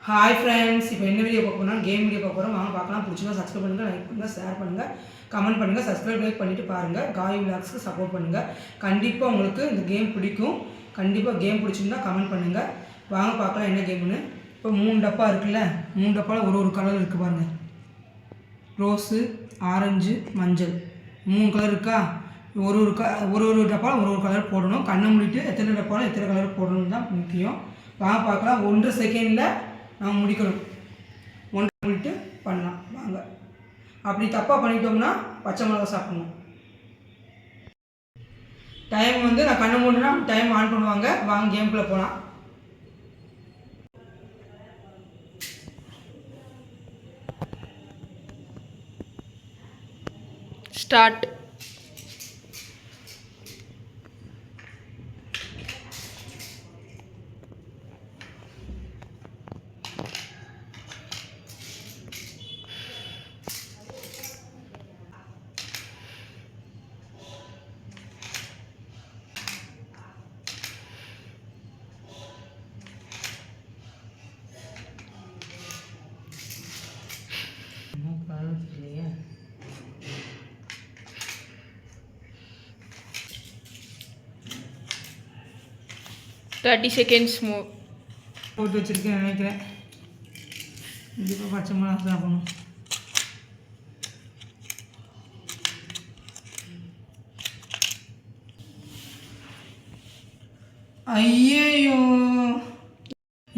Hi friends, இப்போ என்ன video பார்க்க போனால் கேம் வீடியோ பார்க்க போகிறோம். வாங்க பார்க்கலாம். பிடிச்சிருந்தா சப்ஸ்கிரைப் பண்ணுங்கள், லைக் பண்ணுங்கள், ஷேர் பண்ணுங்கள், கமெண்ட் பண்ணுங்கள். சப்ஸ்கிரைப் லைக் பண்ணிவிட்டு பாருங்கள். காய் விளாக்ஸ்க்கு சப்போர்ட் பண்ணுங்கள். கண்டிப்பாக உங்களுக்கு இந்த கேம் பிடிக்கும். கண்டிப்பாக கேம் பிடிச்சிருந்தா கமெண்ட் பண்ணுங்கள். வாங்க பார்க்கலாம் என்ன கேம்னு. இப்போ 3 டப்பா இருக்குல்ல, 3 டப்பாவில் ஒரு கலர் இருக்குது பாருங்கள். ரோஸு, ஆரஞ்சு, மஞ்சள் 3 கலர் இருக்கா. ஒரு டப்பாவில் ஒரு கலர் போடணும். கண்ணை மூடிட்டு எத்தனை டப்பாவில் எத்தனை கலர் போடணும் தான் முக்கியம். வாங்க பார்க்கலாம். 1.5 செகண்டில் நம்ம முடிக்கணும். 1 மூடிட்டு பண்ணலாம். வாங்க. அப்படி தப்பாக பண்ணிட்டோம்னா பச்சை மிளகா சாப்பிடணும். டைம் நான் கண்ணை மூடினா டைம் ஆன் பண்ணுவாங்க. வாங்க கேம்குள்ளே போகலாம். ஸ்டார்ட். இல்லையா 30 seconds more. போட்டு வச்சுருக்கேன் நினைக்கிறேன். கண்டிப்பாக பச்சை மிளகா சாப்பிடணும். ஐயோ,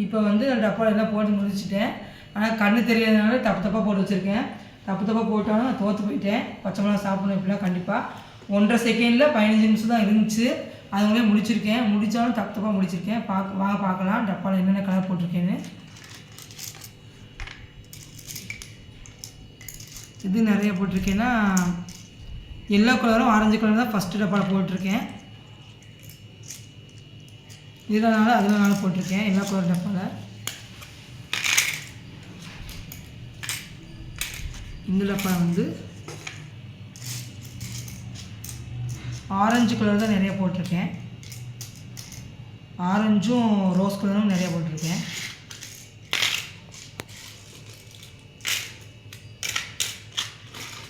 இப்போ நான் டப்பாவில் எல்லாம் போட்டு முடிச்சுட்டேன். ஆனால் கண்ணு தெரியாதனால தப்பாக போட்டு வச்சுருக்கேன். தப்பாக போட்டாலும் நான் தோற்று போயிட்டேன். பச்சை மிளகா சாப்பிடணும் இப்படிலாம் கண்டிப்பாக. 1.5 செகண்டில் 15 நிமிஷம் தான் இருந்துச்சு. அதுங்களே முடிச்சிருக்கேன். முடித்தாலும் தப்பாக முடிச்சிருக்கேன். வாங்க பார்க்கலாம் டப்பாவில் என்னென்ன கலர் போட்டிருக்கேன்னு. இது நிறைய போட்டிருக்கேன்னா எல்லோ கலரும் ஆரஞ்சு கலரும் தான் ஃபஸ்ட்டு டப்பாவில் போட்டிருக்கேன். இதனால அதனால போட்டிருக்கேன் எல்லோ கலர் டப்பாவில். இந்த டப்பா ஆரஞ்சு கலர் தான் நிறைய போட்டிருக்கேன். ஆரஞ்சும் ரோஸ் கலரும் நிறைய போட்டிருக்கேன்.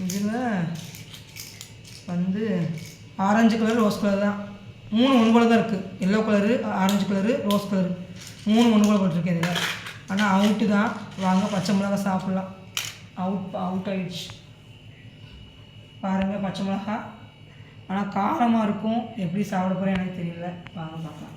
இதில் ஆரஞ்சு கலர் ரோஸ் கலர் தான் 3 ஒன்று போல தான் இருக்குது. Yellow colour, orange colour, rose colour 3 ஒன்று போல போட்டிருக்கேன் இதில். ஆனால் அவுட்டு தான். வாங்க பச்சை மிளகா சாப்பிட்லாம். அவுட் ஆயிடுச்சு பாருங்கள் பச்சை மிளகா. ஆனால் காரமாக இருக்கும். எப்படி சாப்பிட போகிறேன் எனக்கு தெரியல. வாங்க பார்க்கலாம்.